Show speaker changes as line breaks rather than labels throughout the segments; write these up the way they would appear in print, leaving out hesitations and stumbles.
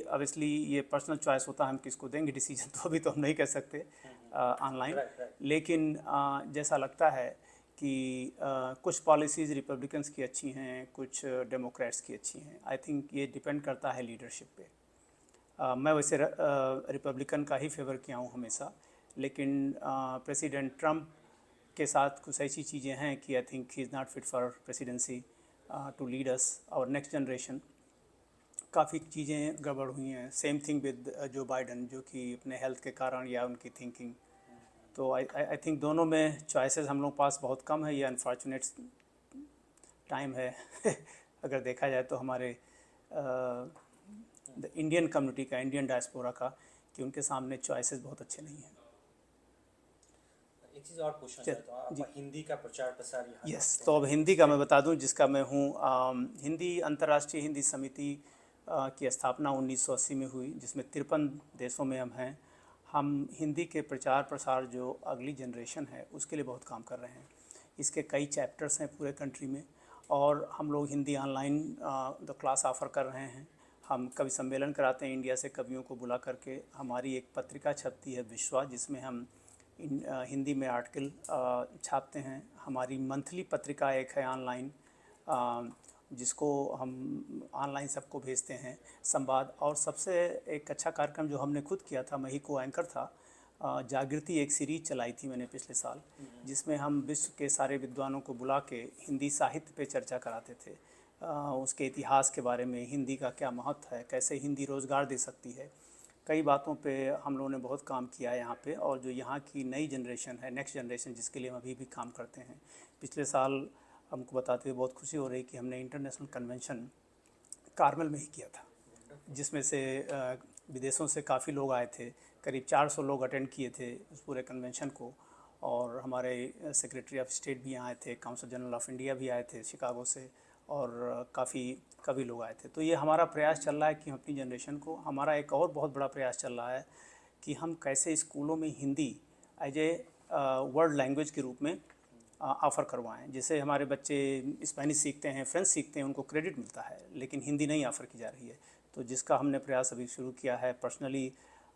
Obviously ये personal choice होता है, हम किसको देंगे डिसीजन तो अभी तो हम नहीं कह सकते ऑनलाइन। लेकिन जैसा लगता है कि कुछ पॉलिसीज़ रिपब्लिकन्स की अच्छी हैं, कुछ डेमोक्रेट्स की अच्छी हैं। आई थिंक ये डिपेंड करता है लीडरशिप पे। मैं वैसे रिपब्लिकन का ही फेवर किया हूँ हमेशा, लेकिन प्रेसिडेंट ट्रम्प के साथ कुछ ऐसी चीज़ें हैं कि I think he is not fit for presidency to lead us और नेक्स्ट जनरेशन। काफ़ी चीज़ें गड़बड़ हुई हैं। Same thing with Joe Biden, जो कि अपने हेल्थ के कारण या उनकी थिंकिंग। तो आई थिंक दोनों में चॉइसेस हम लोग पास बहुत कम है। ये अनफॉर्चुनेट टाइम है अगर देखा जाए तो हमारे इंडियन कम्युनिटी का, इंडियन डायस्पोरा का, कि उनके सामने चॉइसेस बहुत अच्छे नहीं हैं।
एक चीज़ और पूछना चाहता हूँ, आप हिंदी का प्रचार प्रसार यहाँ
यस, तो अब हिंदी का मैं बता दूं जिसका मैं हूँ। हिंदी अंतर्राष्ट्रीय हिंदी समिति की स्थापना 1980 में हुई, जिसमें 53 देशों में हम हैं। हम हिंदी के प्रचार प्रसार जो अगली जनरेशन है उसके लिए बहुत काम कर रहे हैं। इसके कई चैप्टर्स हैं पूरे कंट्री में, और हम लोग Hindi online the class offer कर रहे हैं। हम कवि सम्मेलन कराते हैं इंडिया से कवियों को बुला करके। हमारी एक पत्रिका छपती है विश्वा, जिसमें हम हिंदी में आर्टिकल छापते हैं। हमारी मंथली पत्रिका एक है ऑनलाइन, जिसको हम ऑनलाइन सबको भेजते हैं, संवाद। और सबसे एक अच्छा कार्यक्रम जो हमने खुद किया था, मैं ही को एंकर था, जागृति एक सीरीज़ चलाई थी मैंने पिछले साल, जिसमें हम विश्व के सारे विद्वानों को बुला के हिंदी साहित्य पे चर्चा कराते थे। उसके इतिहास के बारे में, हिंदी का क्या महत्व है, कैसे हिंदी रोज़गार दे सकती है। कई बातों पे हम लोगों ने बहुत काम किया है यहाँ पे। और जो यहाँ की नई जनरेशन है, नेक्स्ट जनरेशन, जिसके लिए हम अभी भी काम करते हैं। पिछले साल हमको बताते हुए बहुत खुशी हो रही कि हमने इंटरनेशनल कन्वेंशन कार्मल में ही किया था, जिसमें से विदेशों से काफ़ी लोग आए थे। करीब 400 लोग अटेंड किए थे उस पूरे कन्वेंशन को। और हमारे सेक्रेटरी ऑफ स्टेट भी यहाँ आए थे, काउंसिल जनरल ऑफ इंडिया भी आए थे शिकागो से, और काफ़ी कवि लोग आए थे। तो ये हमारा प्रयास चल रहा है कि हम अपनी जनरेशन को, हमारा एक और बहुत बड़ा प्रयास चल रहा है कि हम कैसे स्कूलों में Hindi as a world language के रूप में ऑफ़र करवाएं। जैसे हमारे बच्चे स्पेनिश सीखते हैं, फ्रेंच सीखते हैं, उनको क्रेडिट मिलता है, लेकिन हिंदी नहीं ऑफ़र की जा रही है। तो जिसका हमने प्रयास अभी शुरू किया है। पर्सनली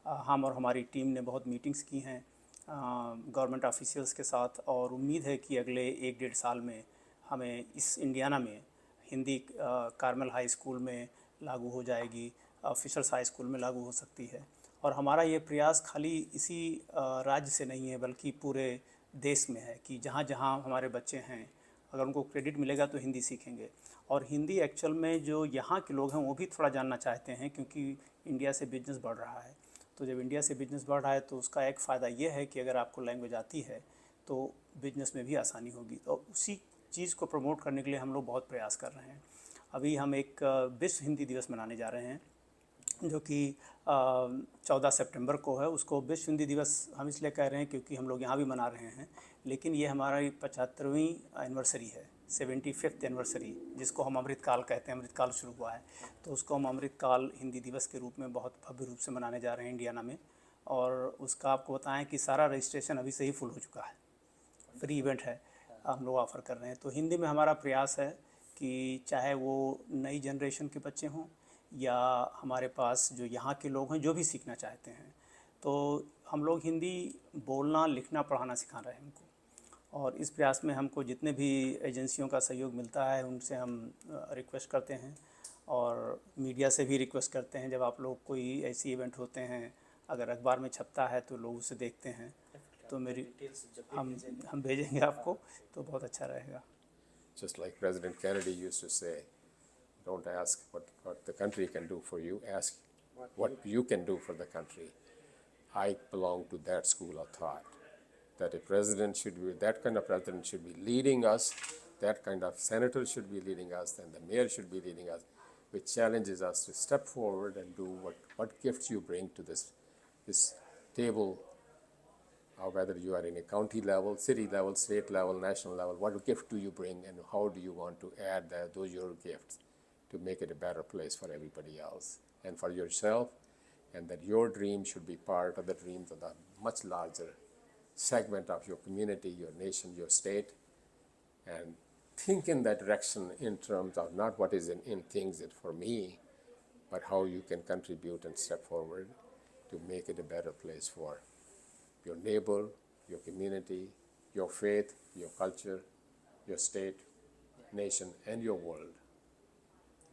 हम और हमारी टीम ने बहुत मीटिंग्स की हैं गवर्नमेंट ऑफिशियल्स के साथ, और उम्मीद है कि अगले 1-1.5 साल में हमें इस इंडियाना में हिंदी कार्मल हाई स्कूल में लागू हो जाएगी, फिशर्स हाई स्कूल में लागू हो सकती है। और हमारा ये प्रयास खाली इसी राज्य से नहीं है, बल्कि पूरे देश में है कि जहाँ जहाँ हमारे बच्चे हैं, अगर उनको क्रेडिट मिलेगा तो हिंदी सीखेंगे। और हिंदी एक्चुअल में जो यहाँ के लोग हैं वो भी थोड़ा जानना चाहते हैं, क्योंकि इंडिया से बिजनेस बढ़ रहा है। तो जब इंडिया से बिजनेस बढ़ रहा है तो उसका एक फ़ायदा ये है कि अगर आपको लैंग्वेज आती है तो बिजनेस में भी आसानी होगी। तो उसी चीज़ को प्रमोट करने के लिए हम लोग बहुत प्रयास कर रहे हैं। अभी हम एक विश्व हिंदी दिवस मनाने जा रहे हैं, जो कि 14 सितंबर को है। उसको विश्व हिंदी दिवस हम इसलिए कह रहे हैं क्योंकि हम लोग यहाँ भी मना रहे हैं, लेकिन ये हमारी 75वीं एनिवर्सरी है, 75th एनिवर्सरी, जिसको हम अमृतकाल कहते हैं। अमृतकाल शुरू हुआ है, तो उसको हम अमृतकाल हिंदी दिवस के रूप में बहुत भव्य रूप से मनाने जा रहे हैं इंडियाना में। और उसका आपको बताएं कि सारा रजिस्ट्रेशन अभी से ही फुल हो चुका है। फ्री इवेंट है, हम लोग ऑफ़र कर रहे हैं। तो हिंदी में हमारा प्रयास है कि चाहे वो नई जनरेशन के बच्चे हों या हमारे पास जो यहाँ के लोग हैं जो भी सीखना चाहते हैं, तो हम लोग हिंदी बोलना, लिखना, पढ़ाना सिखा रहे हैं उनको। और इस प्रयास में हमको जितने भी एजेंसियों का सहयोग मिलता है उनसे हम रिक्वेस्ट करते हैं, और मीडिया से भी रिक्वेस्ट करते हैं। जब आप लोग कोई ऐसी इवेंट होते हैं, अगर अखबार में छपता है तो लोग उसे देखते हैं, तो मेरी हम भेजेंगे आपको, तो बहुत अच्छा रहेगा।
Just like President Kennedy used to say, don't ask what the country can do for you, ask what you can do for the country. I belong to that school of thought, that a president should be, that kind of president should be leading us, that kind of senator should be leading us, and the mayor should be leading us, which challenges us to step forward and do what gifts you bring to this table, or whether you are in a county level, city level, state level, national level, what gift do you bring, and how do you want to add those your gifts to make it a better place for everybody else and for yourself, and that your dream should be part of the dreams of the much larger segment of your community, your nation, your state, and think in that direction in terms of not what is in things that for me, but how you can contribute and step forward to make it a better place for your neighbor, your community, your faith, your culture, your state, nation, and your world.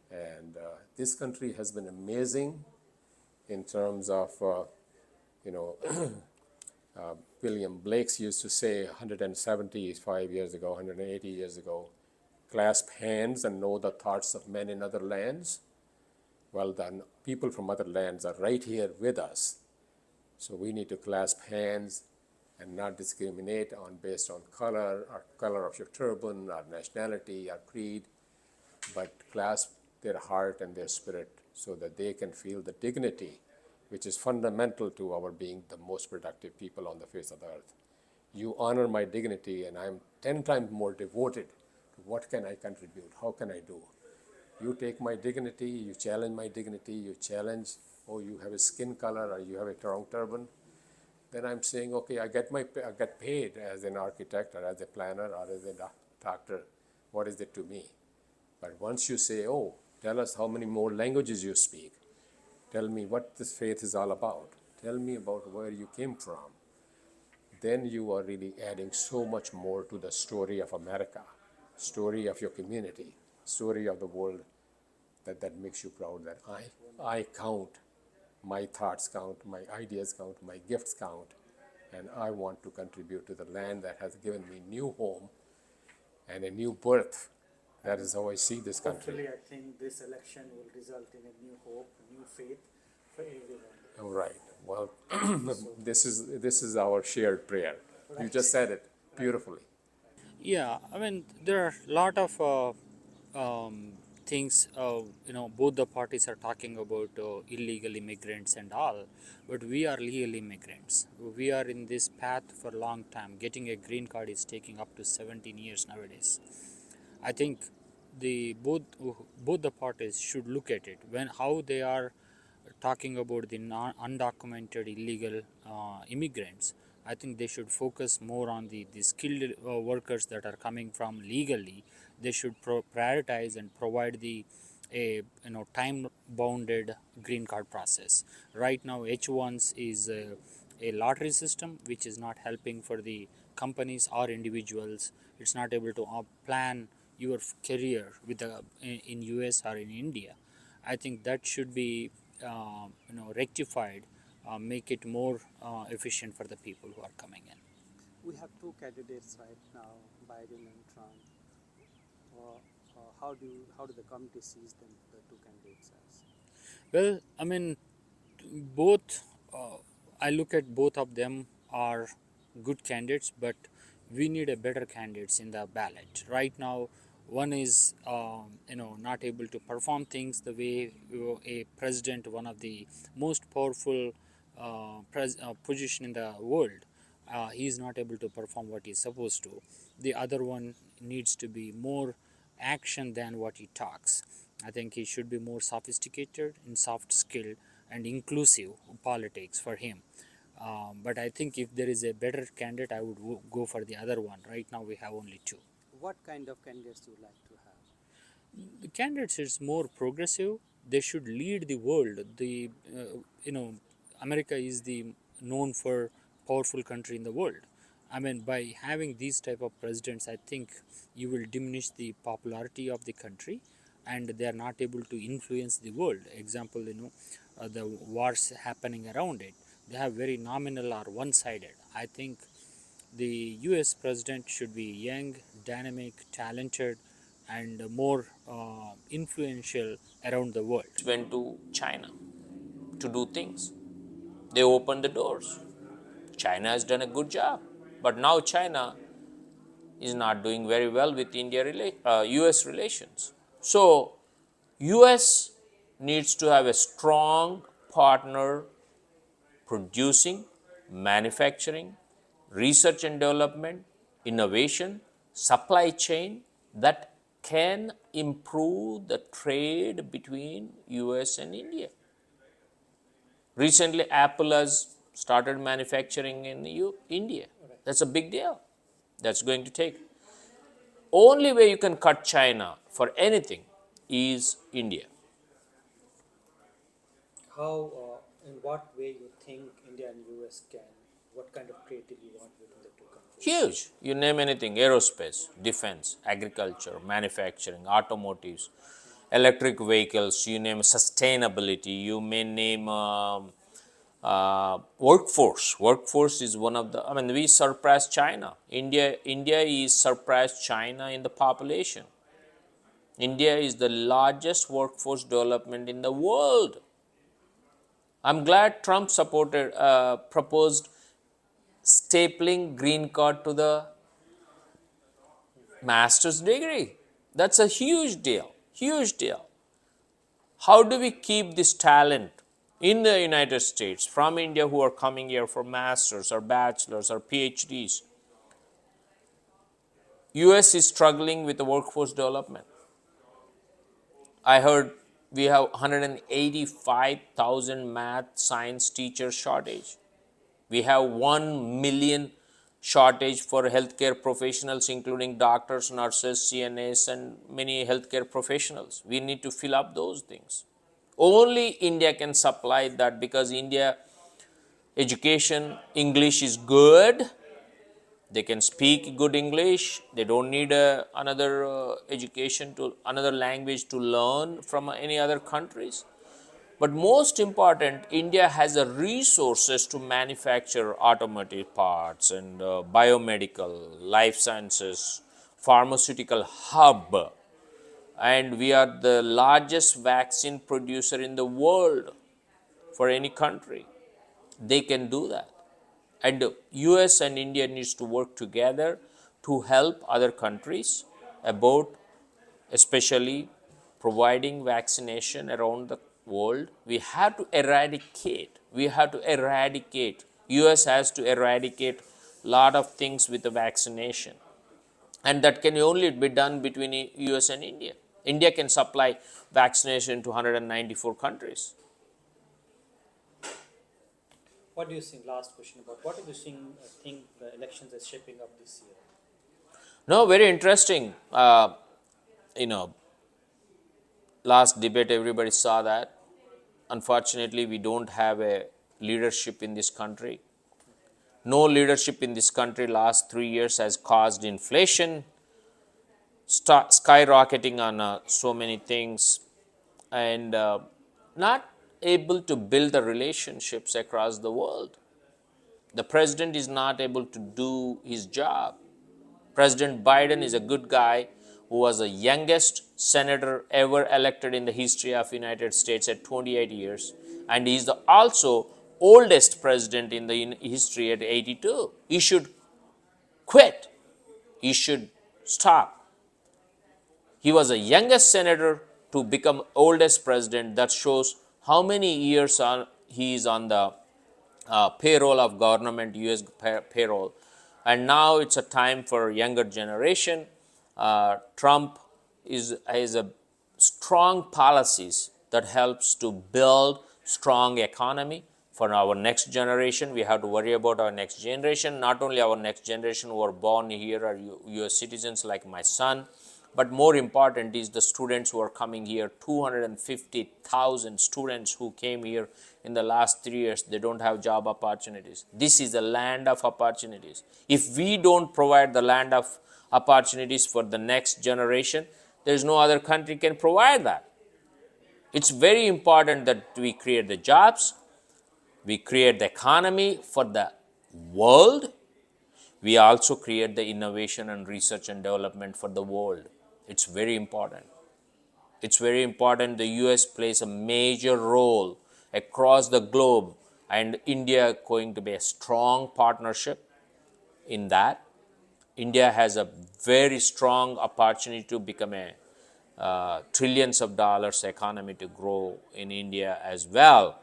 And this country has been amazing in terms of, William Blake used to say 175 years ago, 180 years ago, clasp hands and know the thoughts of men in other lands. Well, then people from other lands are right here with us. So we need to clasp hands and not discriminate based on color, or color of your turban, or nationality, or creed, but clasp their heart and their spirit so that they can feel the dignity which is fundamental to our being the most productive people on the face of the earth. You honor my dignity, and I'm 10 times more devoted to what can I contribute, how can I do. You take my dignity, you challenge my dignity, you challenge, oh, you have a skin color or you have a wrong turban, then I'm saying, okay, I get paid as an architect or as a planner or as a doctor. What is it to me? But once you say, oh, tell us how many more languages you speak. Tell me what this faith is all about. Tell me about where you came from. Then you are really adding so much more to the story of America, story of your community, story of the world, that makes you proud that I count, my thoughts count, my ideas count, my gifts count, and I want to contribute to the land that has given me new home and a new birth. That is how I see this country.
Hopefully, I think this election will result in a new hope, new faith for everyone.
All right. Well, this is our shared prayer. You just said it beautifully.
Yeah, I mean, there are a lot of things, both the parties are talking about illegal immigrants and all, but we are legal immigrants. We are in this path for a long time. Getting a green card is taking up to 17 years nowadays. I think both the parties should look at it when how they are talking about the undocumented illegal immigrants. I think they should focus more on the skilled workers that are coming from legally. They should prioritize and provide the time bounded green card process. Right now H1s is a lottery system which is not helping for the companies or individuals. It's not able to plan your career with in US or in India. I think that should be rectified, make it more efficient for the people who are coming in.
We have two candidates right now, Biden and Trump. How do the committee sees them, the two candidates as?
Well, I mean, both. I look at both of them are good candidates, but we need a better candidates in the ballot. Right now, one is not able to perform things the way a president, one of the most powerful position in the world, he is not able to perform what he is supposed to. The other one needs to be more action than what he talks. I think he should be more sophisticated in soft skill and inclusive politics for him. But I think if there is a better candidate, I would go for the other one. Right now we have only two.
What kind of candidates you like to have?
The candidates is more progressive. They should lead the world. America is the known for powerful country in the world. I mean, by having these type of presidents, I think you will diminish the popularity of the country, and they are not able to influence the world. Example, the wars happening around it, they have very nominal or one-sided. I think the US president should be young, dynamic, talented, and more influential around the world.
Went to China to do things. They opened the doors. China has done a good job, but now China is not doing very well with US relations. So US needs to have a strong partner producing, manufacturing, research and development, innovation, supply chain that can improve the trade between US and India. Recently, Apple has started manufacturing in India. That's a big deal. That's going to take. Only way you can cut China for anything is India.
How, in what way you think India and US can, what kind of trade deal you want between the two countries?
Huge. You name anything: aerospace, defense, agriculture, manufacturing, automotives, electric vehicles, you name sustainability, you may name workforce. Workforce is one of the, I mean, we surpassed China. India is surpassed China in the population. India is the largest workforce development in the world. I'm glad Trump proposed stapling green card to the master's degree. That's a huge deal, huge deal. How do we keep this talent in the United States from India who are coming here for masters or bachelors or PhDs? US is struggling with the workforce development. I heard we have 185,000 math science teacher shortage. We have 1 million shortage for healthcare professionals, including doctors, nurses, CNAs, and many healthcare professionals. We need to fill up those things. Only India can supply that, because India education, English is good. They can speak good English. They don't need another education to another language to learn from any other countries. But most important, India has the resources to manufacture automotive parts and biomedical, life sciences, pharmaceutical hub. And we are the largest vaccine producer in the world for any country. They can do that. And US and India needs to work together to help other countries about especially providing vaccination around the world. We have to eradicate. US has to eradicate a lot of things with the vaccination. And that can only be done between US and India. India can supply vaccination to 194 countries.
What do you think, last question, about what do you think the elections are shaping up this year?
No, very interesting. Last debate, everybody saw that. Unfortunately, we don't have a leadership in this country. No leadership in this country last 3 years has caused inflation, skyrocketing on so many things, and not able to build the relationships across the world. The president is not able to do his job. President Biden is a good guy who was the youngest senator ever elected in the history of United States at 28 years. And he is the also oldest president in the history at 82. He should quit. He should stop. He was the youngest senator to become oldest president. That shows how many years he is on the payroll of government, US payroll. And now it's a time for younger generation. Trump has a strong policies that helps to build strong economy for our next generation. We have to worry about our next generation, not only our next generation who are born here are US citizens like my son, but more important is the students who are coming here. 250,000 students who came here in the last 3 years. They don't have job opportunities. This is a land of opportunities. If we don't provide the land of opportunities for the next generation, there is no other country can provide that. It's very important that we create the jobs, we create the economy for the world. We also create the innovation and research and development for the world. It's very important. It's very important. The US plays a major role across the globe, and India going to be a strong partnership in that. India has a very strong opportunity to become a trillions of dollars economy to grow in India as well.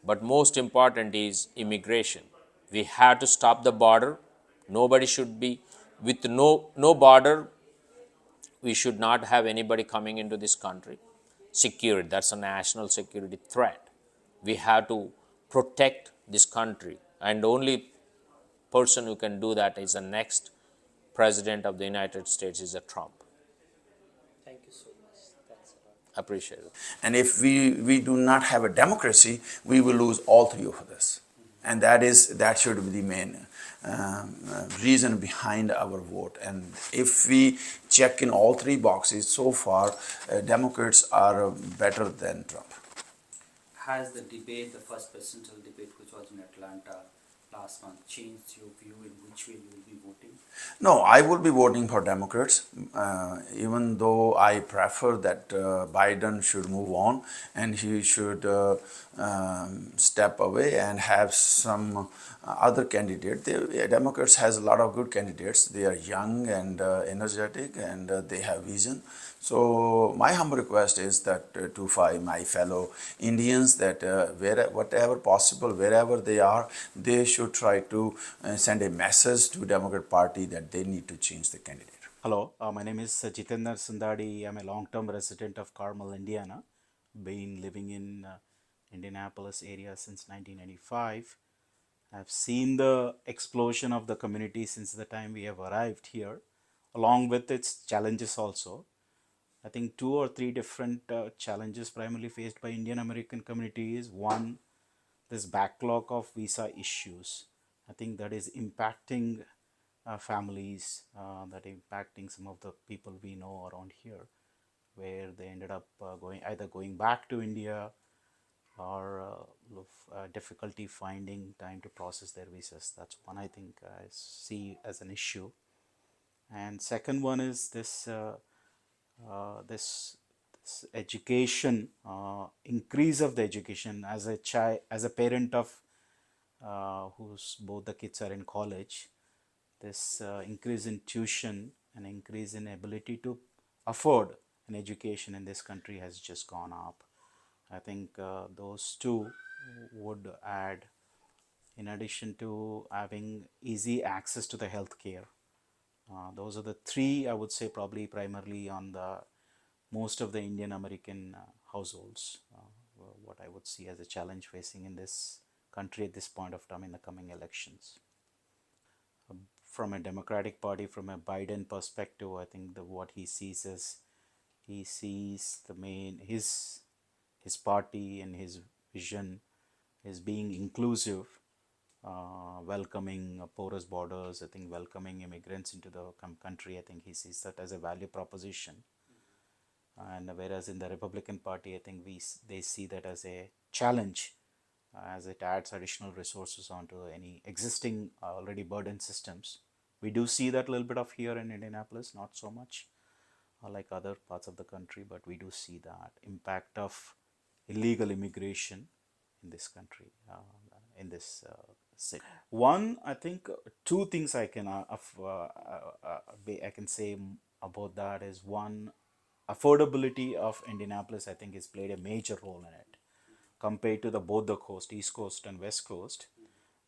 But most important is immigration. We have to stop the border. Nobody should be with no border. We should not have anybody coming into this country. Security, that's a national security threat. We have to protect this country, and only person who can do that is the next president of the United States is a Trump.
Thank you so much. Thanks a lot.
Appreciate it.
And if we do not have a democracy, we will lose all three of this. And that should be the main reason behind our vote. And if we check in all three boxes, so far, Democrats are better than Trump.
Has the debate, the first presidential debate, which was in Atlanta last month, changed your view in which way you will be voting?
No, I will be voting for Democrats, even though I prefer that Biden should move on and he should step away and have some other candidate. Democrats has a lot of good candidates. They are young and energetic, and they have vision. So my humble request is that to my fellow Indians that whatever possible, wherever they are, they should try to send a message to Democrat Party that they need to change the candidate.
Hello, my name is Jitendra Sundari. I'm a long-term resident of Carmel, Indiana. Been living in Indianapolis area since 1995. I've seen the explosion of the community since the time we have arrived here, along with its challenges also. I think 2 or 3 different challenges primarily faced by Indian American community is one, this backlog of visa issues. I think that is impacting families, that impacting some of the people we know around here, where they ended up going back to India or difficulty finding time to process their visas. That's one I think I see as an issue. And second one is this this education, increase of the education. As a parent of whose both the kids are in college, this increase in tuition and increase in ability to afford an education in this country has just gone up. I think those two would add, in addition to having easy access to the health care. Those are the three, I would say, probably primarily on the most of the Indian American households, what I would see as a challenge facing in this country at this point of time in the coming elections. From a Democratic Party, from a Biden perspective, I think what he sees is he sees his party and his vision is being inclusive, welcoming porous borders. I think welcoming immigrants into the country. I think he sees that as a value proposition. And whereas in the Republican Party, I think they see that as a challenge, as it adds additional resources onto any existing already burdened systems. We do see that a little bit of here in Indianapolis, not so much like other parts of the country, but we do see that impact of illegal immigration in this country, in this city. One, I think 2 things I can say about that is one, affordability of Indianapolis, I think, has played a major role in it compared to both the coast, East Coast and West Coast.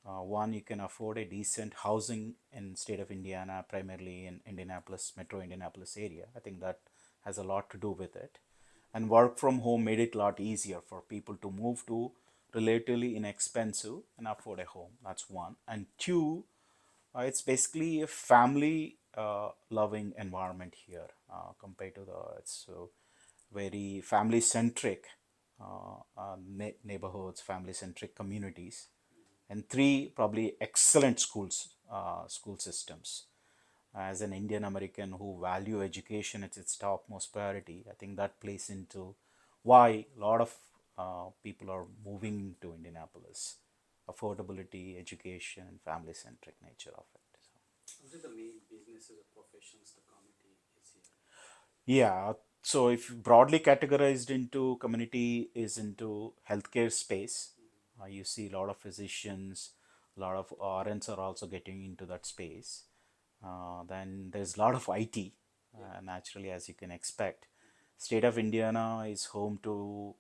One, you can afford a decent housing in state of Indiana, primarily in Indianapolis, metro Indianapolis area. I think that has a lot to do with it. And work from home made it a lot easier for people to move to relatively inexpensive and afford a home. That's one. And 2, it's basically a family loving environment here compared to it's very family centric neighborhoods, family centric communities. And 3, probably excellent school systems. As an Indian American who value education as its topmost priority, I think that plays into why a lot of people are moving to Indianapolis. Affordability, education, and family-centric nature of it.
What are the main businesses or professions the community is here?
Yeah, so if broadly categorized into community is into healthcare space, you see a lot of physicians, a lot of RNs are also getting into that space. Then there's a lot of IT, naturally, as you can expect. State of Indiana is home to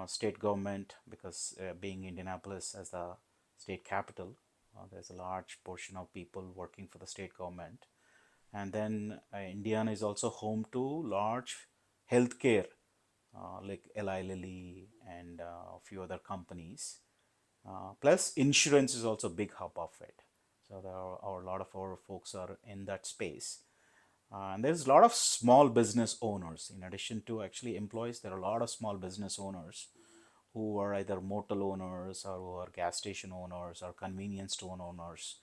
state government because being Indianapolis as the state capital, there's a large portion of people working for the state government. And then Indiana is also home to large healthcare like Eli Lilly and a few other companies. Plus insurance is also a big hub of it. So there are a lot of our folks are in that space. And there's a lot of small business owners. In addition to actually employees, there are a lot of small business owners who are either motel owners or who are gas station owners or convenience store owners,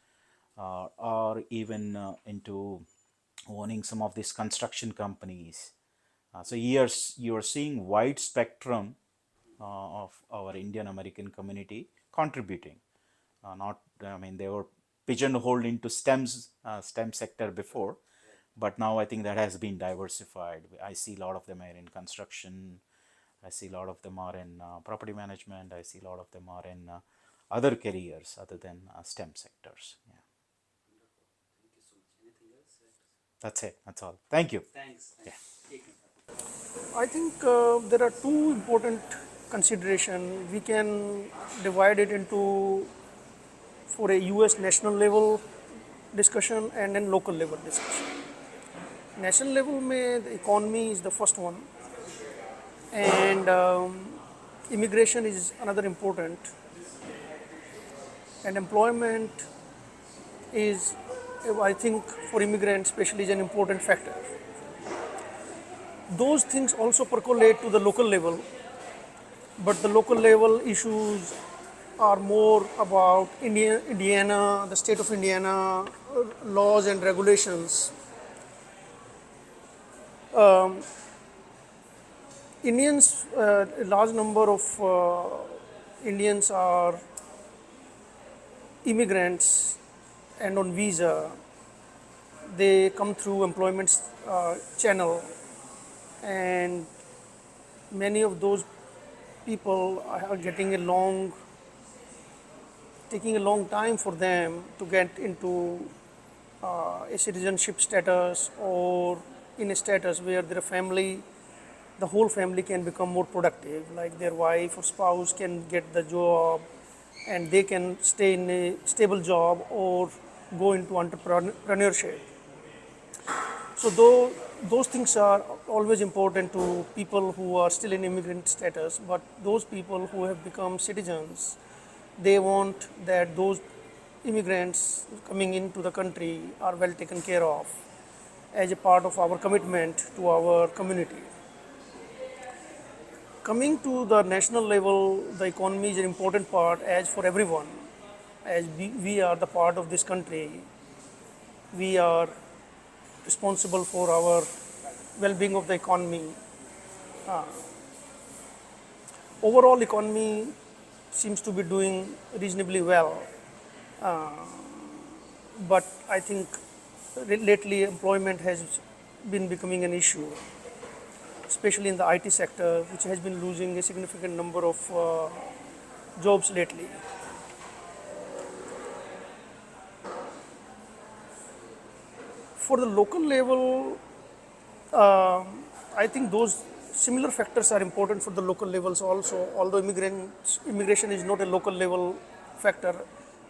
or even into owning some of these construction companies. So here you are seeing wide spectrum of our Indian American community contributing. Not, I mean, they were pigeonholed into STEM sector before, but now I think that has been diversified. I see a lot of them are in construction. I see a lot of them are in property management. I see a lot of them are in other careers other than STEM sectors. Yeah.
Thank you so much. Anything else?
That's it. That's all. Thank you.
Thanks.
Yeah.
I think there are two important considerations. We can divide it into for a US national level discussion and then local level discussion. National level में the economy is the first one, and immigration is another important, and employment is, I think, for immigrants especially, is an important factor. Those things also percolate to the local level, but the local level issues are more about Indiana, the state of Indiana, laws and regulations. Indians, a large number of Indians are immigrants and on visa. They come through employment channel, and many of those people are taking a long time for them to get into a citizenship status or in a status where their family, the whole family can become more productive, like their wife or spouse can get the job and they can stay in a stable job or go into entrepreneurship. So those things are always important to people who are still in immigrant status, but those people who have become citizens, they want that those immigrants coming into the country are well taken care of as a part of our commitment to our community. Coming to the national level, the economy is an important part as for everyone. As we are the part of this country, we are responsible for our well-being of the economy. Overall economy seems to be doing reasonably well, but I think lately employment has been becoming an issue, especially in the IT sector, which has been losing a significant number of jobs lately. For the local level, I think those similar factors are important for the local levels also, although immigration is not a local level factor.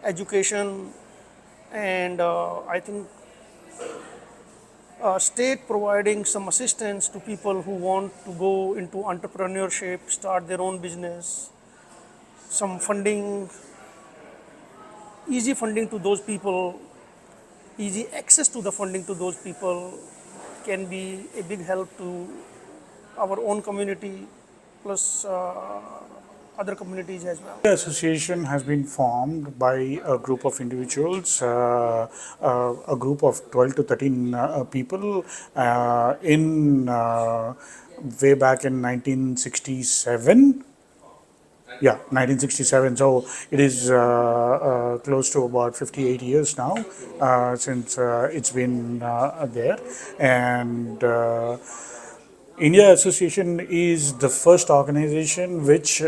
Education and I think state providing some assistance to people who want to go into entrepreneurship, start their own business, some funding, easy funding to those people, easy access to the funding to those people can be a big help to our own community plus other communities as well.
The association has been formed by a group of individuals, a group of 12 to 13 people in way back in 1967. Yeah, 1967. So it is close to about 58 years now since it's been there. And India Association is the first organization which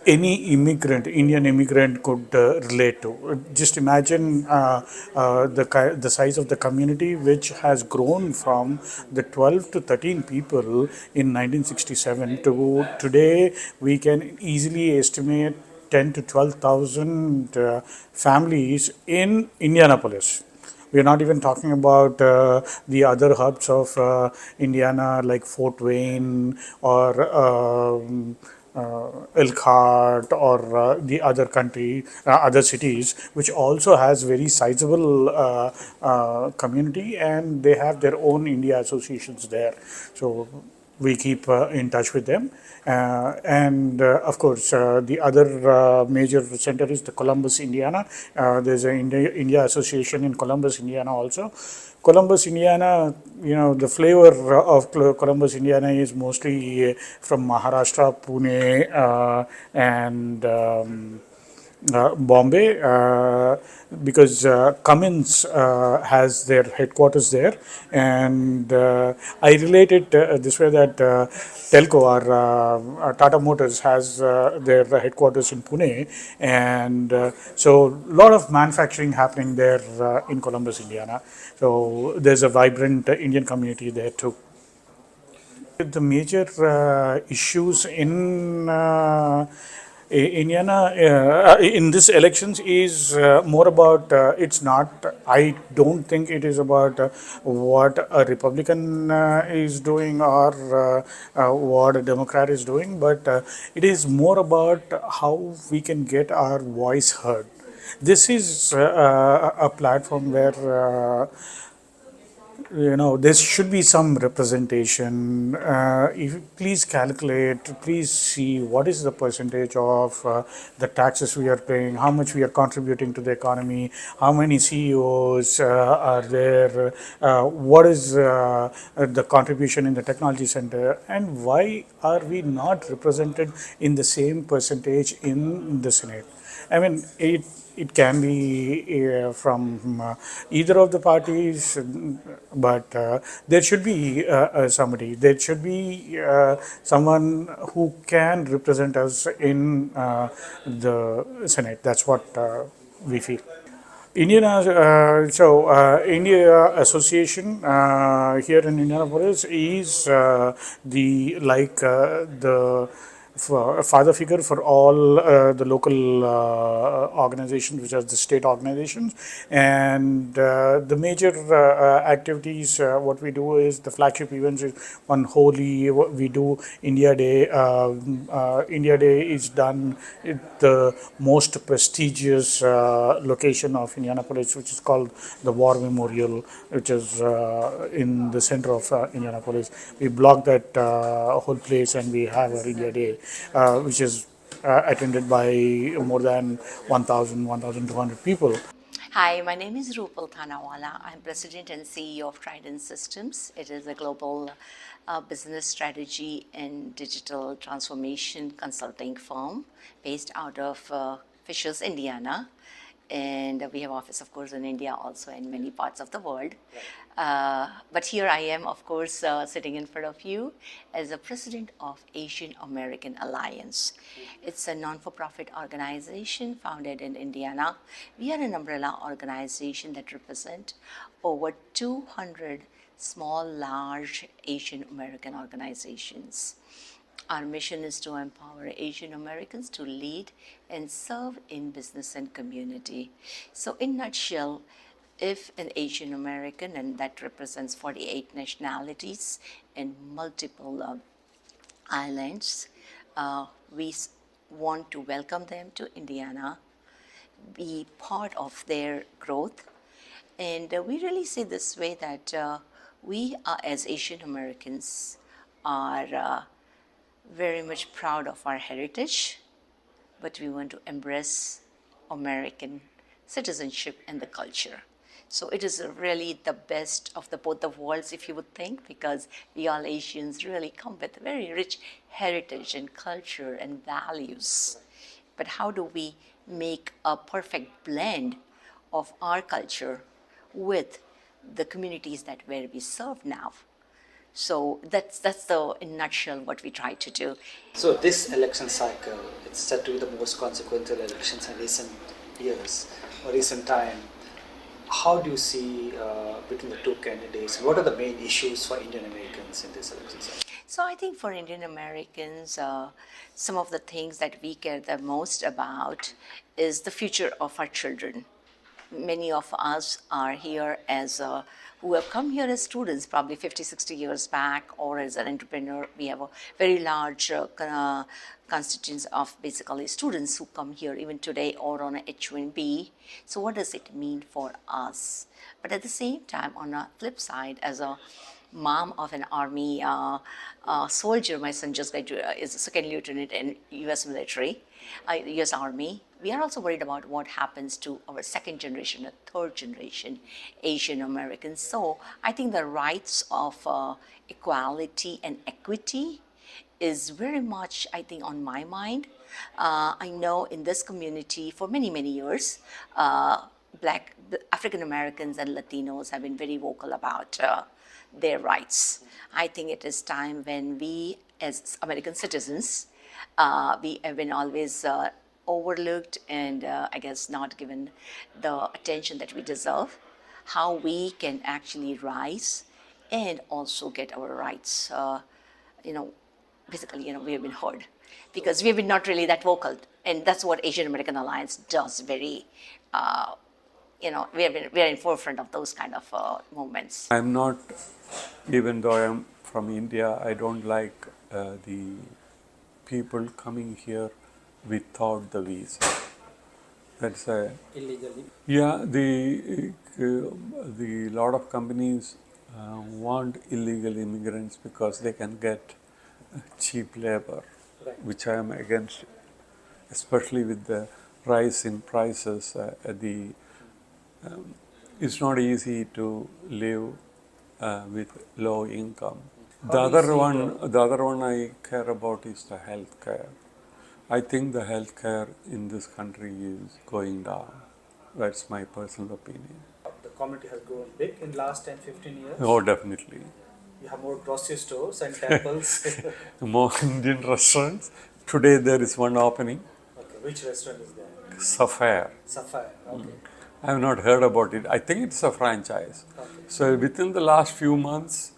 any immigrant, Indian immigrant, could relate to. Just imagine the size of the community, which has grown from the 12 to 13 people in 1967 to today. We can easily estimate 10 to 12,000 families in Indianapolis. We are not even talking about the other hubs of Indiana, like Fort Wayne or Elkhart or the other country, other cities, which also has very sizable community, and they have their own India associations there. So we keep in touch with them. And of course, the other major center is the Columbus, Indiana. There's an India Association in Columbus, Indiana also. Columbus, Indiana, the flavor of Columbus, Indiana is mostly from Maharashtra, Pune, and Bombay, because Cummins has their headquarters there, and I relate it this way that Telco or Tata Motors has their headquarters in Pune, and so a lot of manufacturing happening there in Columbus, Indiana. So there's a vibrant Indian community there too. The major issues in Indiana in this elections is more about it's not, I don't think it is about what a Republican is doing or what a Democrat is doing, but it is more about how we can get our voice heard. This is a platform where there should be some representation. If you please calculate, please see what is the percentage of the taxes we are paying, how much we are contributing to the economy, how many CEOs are there, what is the contribution in the technology center, and why are we not represented in the same percentage in the Senate. I mean, it can be from either of the parties, but there should be somebody. There should be someone who can represent us in the Senate. That's what we feel. India Association here in Indianapolis is the father figure for all the local organizations, which are the state organizations. And the major activities, what we do is the flagship events is on Holi, we do India Day. India Day is done at the most prestigious location of Indianapolis, which is called the War Memorial, which is in the center of Indianapolis. We block that whole place and we have our India Day, which is attended by more than 1,200 people.
Hi, my name is Rupal Thanawala. I'm President and CEO of Trident Systems. It is a global business strategy and digital transformation consulting firm based out of Fishers, Indiana. And we have office, of course, in India, also in many parts of the world. But here I am, of course, sitting in front of you as the president of Asian American Alliance. It's a non-for-profit organization founded in Indiana. We are an umbrella organization that represents over 200 small, large Asian American organizations. Our mission is to empower Asian Americans to lead and serve in business and community. So in a nutshell, if an Asian American, and that represents 48 nationalities and multiple islands, we want to welcome them to Indiana, be part of their growth. And we really say this way that we are, as Asian Americans, are very much proud of our heritage, but we want to embrace American citizenship and the culture. So it is really the best of both the worlds, if you would think, because we all Asians really come with very rich heritage and culture and values. But how do we make a perfect blend of our culture with the communities that where we serve now? So that's the, in a nutshell, what we try to do.
So this election cycle, it's said to be the most consequential elections in recent years or recent time. How do you see between the two candidates? What are the main issues for Indian Americans in this election cycle?
So I think for Indian Americans, some of the things that we care the most about is the future of our children. many of us are here as who have come here as students, probably 50, 60 years back, or as an entrepreneur. We have a very large constituents of basically students who come here even today or on a H-1B. So what does it mean for us? But at the same time, on a flip side, as a mom of an army soldier, my son just is a second lieutenant in U.S. military, U.S. Army. We are also worried about what happens to our second generation, or third generation Asian Americans. So I think the rights of equality and equity is very much, I think, on my mind. I know in this community for many, many years, African Americans and Latinos have been very vocal about their rights. I think it is time when we, as American citizens, we have been always overlooked and I guess not given the attention that we deserve, how we can actually rise and also get our rights, basically, we have been heard because we have been not really that vocal. And that's what Asian American Alliance does very, we are in forefront of those kind of movements.
I'm not, even though I am from India, I don't like the people coming here without the visa. That's
illegally.
Yeah, the lot of companies want illegal immigrants because they can get cheap labor,
Right.
which I am against, especially with the rise in prices. It's not easy to live with low income. The other one I care about is the health care. I think the health care in this country is going down. That's my personal opinion.
The community has grown big in last 10, 15 years.
Oh, definitely.
You have more grocery stores and temples.
More Indian restaurants. Today there is one opening,
Okay, which restaurant is there?
Sapphire.
Sapphire. Okay.
I have not heard about it. I think it's a franchise.
Okay.
So within the last few months,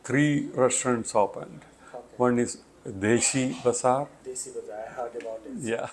3 restaurants opened.
Okay.
One is Deshi Bazaar.
Desi Bazaar, I heard about it.
Yeah.